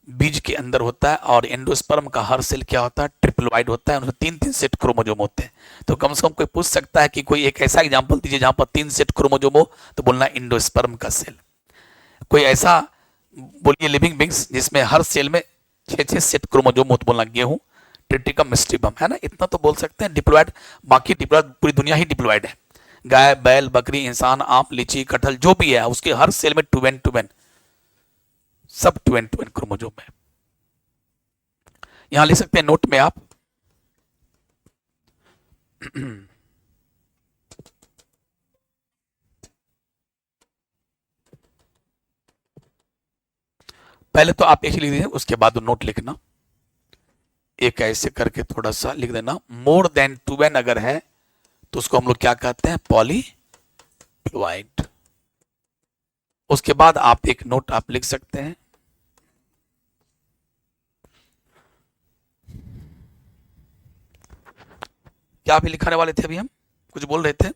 बीज के अंदर होता है, और एंडोस्पर्म का हर सेल क्या होता है, ट्रिप्लोइड होता है, उनमें तीन तीन सेट क्रोमोजोम होते हैं। तो कम से कम कोई पूछ सकता है कि कोई एक ऐसा एग्जांपल दीजिए जहां पर तीन सेट क्रोमोजोम हो, तो बोलना एंडोस्पर्म का सेल। कोई ऐसा बोलिए लिविंग बींग्स जिसमें हर सेल में छह छह सेट क्रोमोजोम हो, तो बोलना गेहूं, ट्रिटिकम मिस्टिबम, है ना, इतना तो बोल सकते हैं। डिप्लॉयड, बाकी डिप्लॉयड पूरी दुनिया ही डिप्लॉयड है। गाय, बैल, बकरी, इंसान, आम, लीची, कटहल जो भी है उसके हर सेल में टू एन सब टू एन क्रोमोजोम है। यहां लिख सकते हैं नोट में आप, पहले तो आप एक ही लिख दीजिए, उसके बाद नोट लिखना। एक ऐसे करके थोड़ा सा लिख देना, मोर देन टू एन अगर है तो उसको हम लोग क्या कहते हैं, पॉलीप्लॉइड। उसके बाद आप एक नोट आप लिख सकते हैं, क्या भी लिखाने वाले थे अभी, हम कुछ बोल रहे थे,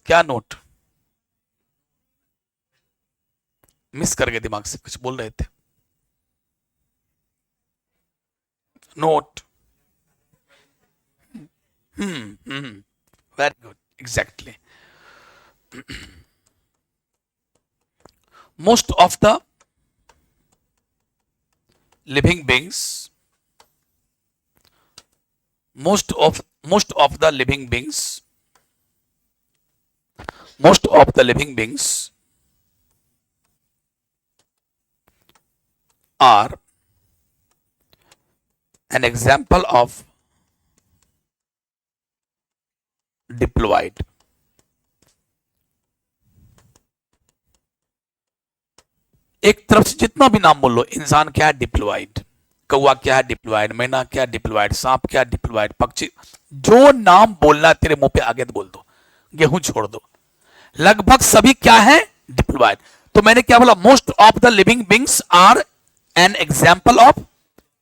क्या नोट मिस कर गए, दिमाग से कुछ बोल रहे थे, note. Very good, exactly. Most of the living beings, most of the living beings, most of the living beings are an example of diploid। एक तरफ से जितना भी नाम बोल लो, इंसान क्या है, डिप्लॉइड, कौवा क्या है, डिप्लॉइड, मैना क्या है, डिप्लॉइड, सांप क्या है, डिप्लॉइड, पक्षी, जो नाम बोलना तेरे मुंह पे आगे तो बोल दो, गेहूं छोड़ दो, लगभग सभी क्या है, डिप्लॉइड। तो मैंने क्या बोला, most of the living beings are an example of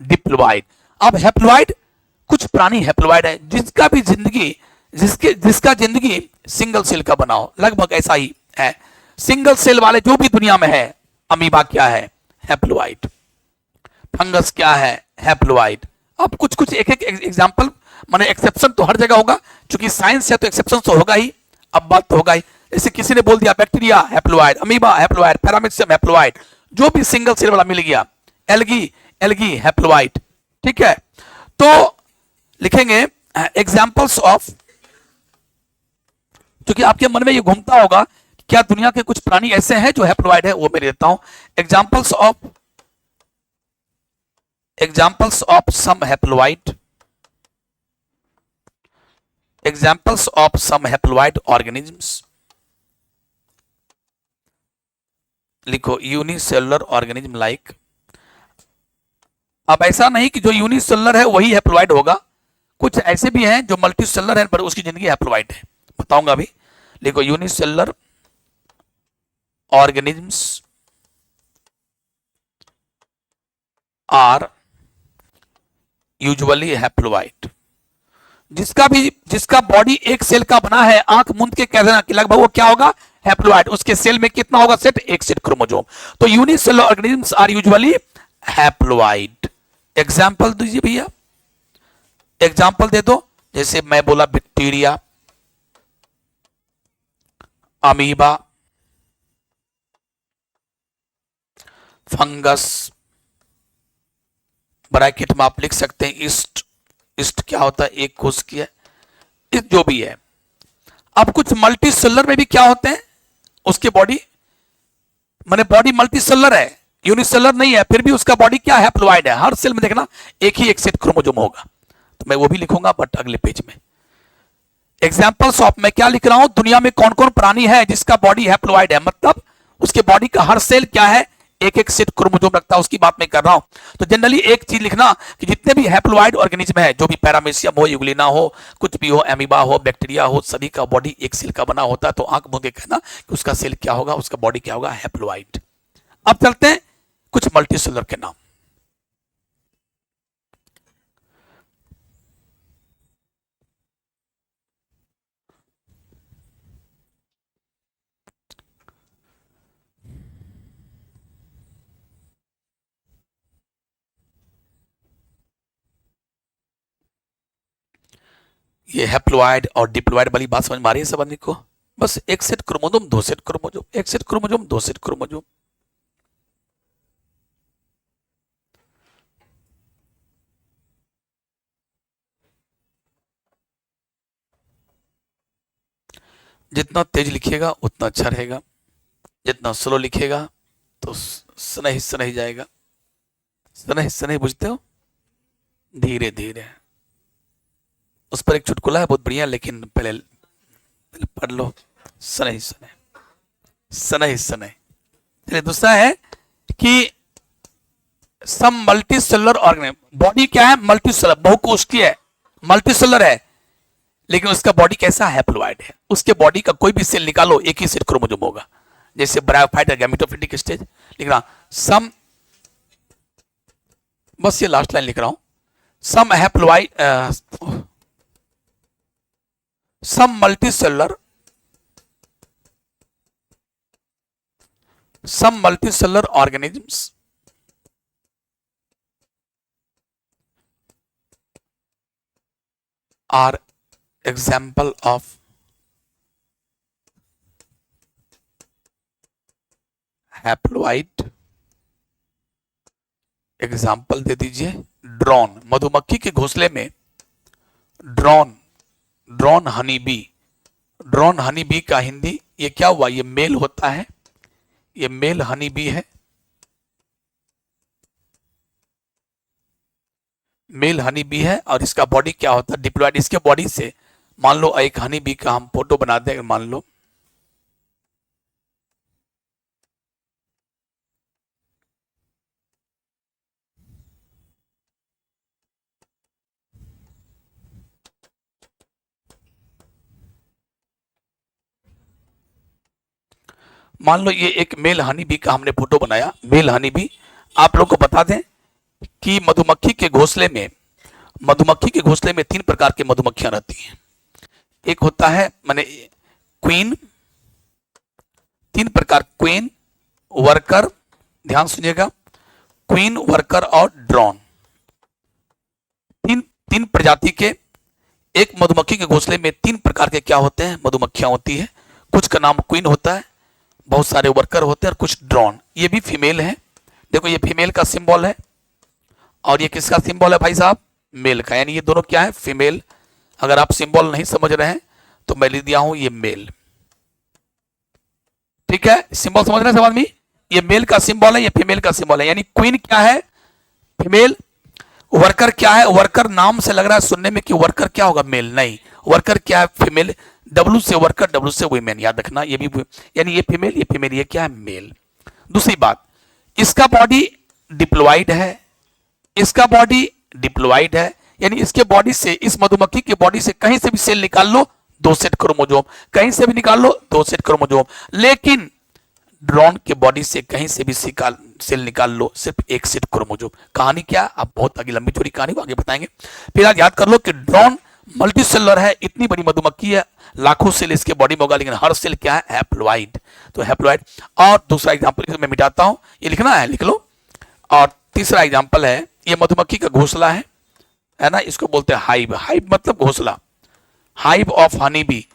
diploid. अब हैप्लॉइड, कुछ प्राणी हैप्लॉइड है जिसका भी जिंदगी, जिसका जिंदगी सिंगल सेल का बना हो, लगभग ऐसा ही है। सिंगल सेल वाले जो भी दुनिया में है, अमीबा क्या है, हैप्लॉइड, फंगस क्या है, हैप्लॉइड। अब कुछ कुछ एक एक एग्जांपल, माने एक्सेप्शन तो हर जगह होगा, क्योंकि साइंस है तो एक्सेप्शन तो होगा ही, अब बात तो होगा ही। जैसे किसी ने बोल दिया bacteria haploid, amoeba haploid, paramecium haploid, जो भी सिंगल सेल वाला मिल गया, एल्गी एल्गी हैप्लॉइड, ठीक है। तो लिखेंगे एग्जांपल्स ऑफ, क्योंकि आपके मन में ये घूमता होगा क्या दुनिया के कुछ प्राणी ऐसे हैं जो हैप्लॉइड है, वो मैं देता हूं। Examples of, examples of some haploid, examples of some haploid organisms, लिखो यूनिसेलुलर ऑर्गेनिज्म लाइक। अब ऐसा नहीं कि जो यूनिसेलुलर है वही हैप्लॉइड होगा, कुछ ऐसे भी हैं जो मल्टीसेलुलर है पर उसकी जिंदगी हैप्लॉइड है, बताऊंगा अभी। लिखो unicellular organisms are usually haploid. जिसका बॉडी एक सेल का बना है, आंख मूंद के कह देना कि लगभग वो क्या होगा, हैप्लॉइड। उसके सेल में कितना होगा सेट, एक सेट क्रोमोसोम। तो unicellular organisms are usually haploid. Example दीजिए भैया, एग्जांपल दे दो। जैसे मैं बोला बैक्टीरिया, अमीबा, फंगस, ब्रैकेट में आप लिख सकते हैं ईस्ट, ईस्ट क्या होता है, एक कोश की है, जो भी है। अब कुछ मल्टी सेलुलर में भी क्या होते हैं, उसके बॉडी, माने बॉडी मल्टी सेलुलर है, यूनिसेलुलर नहीं है, फिर भी उसका बॉडी क्या है, हैप्लॉइड है। हर सेल में देखना एक ही एक सेट क्रोमोसोम होगा, तो मैं वो भी लिखूंगा बट अगले पेज में। एग्जांपल्स ऑफ, मैं क्या लिख रहा हूं, दुनिया में कौन कौन प्राणी है जिसका बॉडी हैप्लॉइड है, मतलब उसके बॉडी का हर सेल क्या है, एक एक सेट क्रोमोसोम रखता है, उसकी बात मैं कर रहा हूं। तो जनरली एक चीज लिखना कि जितने भी हैप्लॉइड ऑर्गेनिज्म है, जो भी पैरामीशियम हो, यूग्लिना हो, कुछ भी हो, एमीबा हो, बैक्टीरिया हो, सभी का बॉडी एक सेल का बना होता है। तो आंख मूंद के कहना कि उसका सेल क्या होगा, उसका बॉडी क्या होगा, हैप्लॉइड। अब चलते हैं कुछ मल्टीसेलुलर के नाम। ये हैप्लॉइड और डिप्लॉइड वाली बात समझ में आ रही है सब आदमी को? बस एक सेट क्रोमोसोम, दो सेट क्रोमोसोम, एक सेट क्रोमोसोम, दो सेट क्रोमोसोम। जितना तेज लिखिएगा उतना अच्छा रहेगा, जितना स्लो लिखिएगा तो सनही सनही जाएगा। सनही सनही बुझते हो? धीरे धीरे। उस पर एक चुटकुला है बहुत बढ़िया, लेकिन पहले पढ़ लो। सनही सनही, सनही सनही। चलिए दूसरा है कि सम मल्टी सेलुलर ऑर्गेनिज्म। बॉडी क्या है? मल्टी सेलुलर, बहुकोष्ठीय है, मल्टी सेलुलर है, लेकिन उसका बॉडी कैसा? हैप्लॉइड है। उसके बॉडी का कोई भी सेल निकालो एक ही सेट क्रोमोसोम होगा, जैसे ब्रायोफाइट है, गैमेटोफिटिक स्टेज। लिख रहा सम, बस ये लास्ट लाइन लिख रहा हूं, some haploid, some multicellular organisms are example of haploid। Example दे दीजिए। ड्रोन, मधुमक्खी के घोंसले में drone, drone honey bee. Drone honey bee का हिंदी ये क्या हुआ? ये मेल होता है, ये मेल हनी बी है, मेल हनी बी है। और इसका बॉडी क्या होता है? डिप्लॉयड। इसके बॉडी से मान लो एक हनी बी का हम फोटो बना दें, मान लो ये एक मेल हनी बी का हमने फोटो बनाया, मेल हनी बी। आप लोग को बता दें कि मधुमक्खी के घोंसले में तीन प्रकार के मधुमक्खियां रहती हैं। एक होता है माने क्वीन, तीन प्रकार, क्वीन, वर्कर, ध्यान सुनिएगा, क्वीन, वर्कर और ड्रोन। तीन तीन प्रजाति के एक मधुमक्खी के घोंसले में तीन प्रकार के क्या होते हैं? मधुमक्खियां होती है। कुछ का नाम क्वीन होता है, बहुत सारे वर्कर होते हैं, और कुछ ड्रोन। ये भी फीमेल है। देखो ये फीमेल का सिंबल है, और ये किसका सिंबल है भाई साहब? मेल का। यानी ये दोनों क्या है? फीमेल। अगर आप सिंबल नहीं समझ रहे हैं तो मैं लिख दिया हूं ये मेल। ठीक है, सिंबल समझ रहे हैं सब आदमी? ये मेल का सिंबल है, ये फीमेल का सिंबल है। यानी क्वीन क्या है? फीमेल। वर्कर क्या है? वर्कर नाम से लग रहा है सुनने में कि वर्कर क्या होगा? मेल। नहीं, वर्कर क्या है? फीमेल। डब्ल्यू से वर्कर, डब्ल्यू से वुमेन, याद रखना। ये भी यानी ये फीमेल, ये क्या है? मेल। दूसरी बात, इसका बॉडी डिप्लॉइड है, इसका बॉडी डिप्लॉइड है। यानी इसके बॉडी से, इस मधुमक्खी के बॉडी से कहीं से भी सेल निकाल लो दो सेट क्रोमोसोम, कहीं से भी निकाल लो दो सेट क्रोमोसोम। लेकिन ड्रोन के बॉडी से कहीं से भी सेल निकाल लो सिर्फ एक सेट क्रोमोसोम। कहानी क्या? आप बहुत आगे लंबी चौड़ी कहानी को आगे बताएंगे। फिर आज याद कर लो कि ड्रोन मल्टी सेलुलर है, इतनी बड़ी मधुमक्खी है, लाखों सेल इसके बॉडी में होगा, लेकिन हर सेल क्या है? हैप्लॉइड। तो हैप्लॉइड। और दूसरा एग्जांपल मैं मिटाता हूं, ये लिखना है, लिख लो। और तीसरा एग्जांपल है, ये मधुमक्खी का घोंसला है ना, इसको बोलते हैं हाइव। हाइव मतलब घोंसला, हाइव ऑफ हनी बी।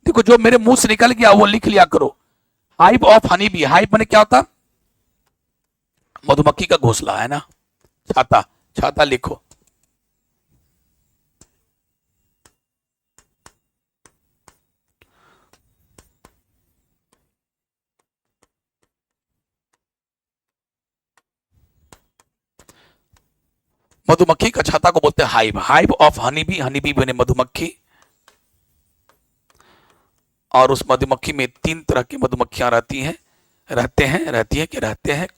देखो जो मेरे मुंह से निकल गया वो लिख लिया करो, hive of honey bee. Hive माने क्या होता? मधुमक्खी का घोंसला, है ना। छाता, छाता लिखो। मधुमक्खी का छाता को बोलते हैं hive. Hive of honey bee, honey bee बने मधुमक्खी। और उस मधुमक्खी में तीन तरह की मधुमक्खियां रहती हैं,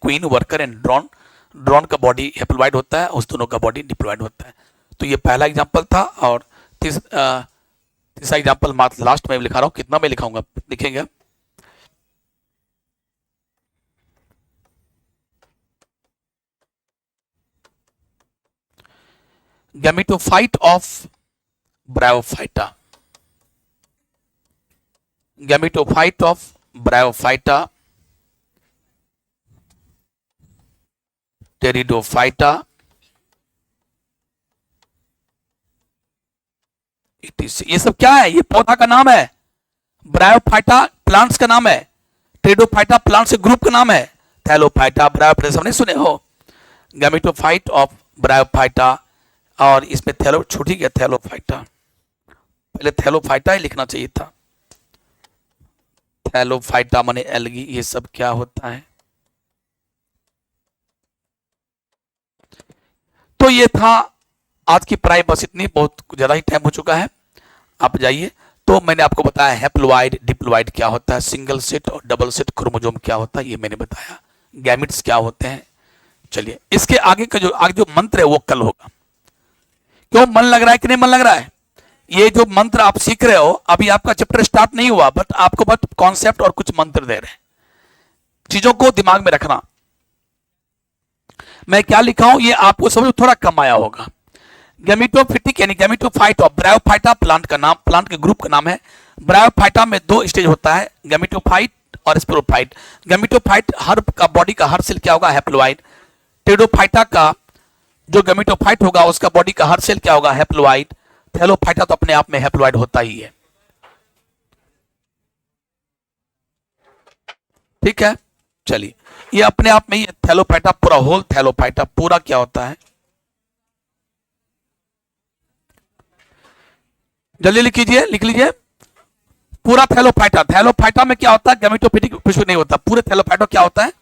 queen, worker and drone. Drone का बॉडी हैप्लॉइड होता है, उस दोनों का बॉडी डिप्लॉइड होता है। तो ये पहला एग्जांपल था। और तीसरा एग्जांपल मात्र लास्ट में लिखा रहा हूं, कितना मैं लिखाऊंगा, लिखेंगे। Gametophyte of bryophyta, gametophyte of bryophyta, pteridophyta, etc। ये सब क्या है? ये पौधा का नाम है। ब्रायोफाइटा प्लांट्स का नाम है। टेरिडोफाइटा प्लांट्स के ग्रुप का नाम है। थैलोफाइटा, ब्रायोफाइटा सबने सुने हो। गैमेटोफाइट ऑफ ब्रायोफाइटा, और इसमें थैलो छूट ही गया थैलोफाइटा, पहले थैलोफाइटा ही लिखना चाहिए था। थैलोफाइटा माने एल्गी, ये सब क्या होता है? तो ये था आज की पढ़ाई, बस इतनी, बहुत ज्यादा ही टाइम हो चुका है, आप जाइए। तो मैंने आपको बताया हैप्लोइड डिप्लोइड क्या होता है, सिंगल सेट और डबल सेट क्रोमोसोम क्या होता है, ये मैंने बताया, गैमिट्स क्या होते हैं। चलिए इसके आगे का जो आगे जो मंत्र है वो कल होगा। क्यों मन लग रहा है कि नहीं मन लग रहा है? ये जो मंत्र आप सीख रहे हो, अभी आपका चैप्टर स्टार्ट नहीं हुआ, बट आपको बस कॉन्सेप्ट और कुछ मंत्र दे रहे हैं, चीजों को दिमाग में रखना। मैं क्या लिखा हूं ये आपको समझ थोड़ा कम आया होगा। गैमेटोफिटिक यानी गैमेटोफाइट ऑफ ब्रायोफाइटा, प्लांट का नाम, प्लांट के ग्रुप का नाम है। ब्रायोफाइटा में दो स्टेज होता है, गैमेटोफाइट और स्पोरोफाइट। गैमेटोफाइट हर का बॉडी का हर सेल क्या होगा? हैप्लोइड। टेरिडोफाइटा का जो गैमेटोफाइट होगा उसका बॉडी का हर सेल क्या होगा? हैप्लोइड। थैलोफाइटा तो अपने आप में हैप्लोइड होता ही है। ठीक है, चलिए ये अपने आप में ही थैलोफाइटा, पूरा होल थैलोफाइटा पूरा क्या होता है? जल्दी लिख लीजिए, लिख लीजिए। पूरा थैलोफाइटा, थैलोफाइटा में क्या होता है? गैमेटोफिटिक कुछ नहीं होता, पूरे थैलोफाइटा क्या होता है?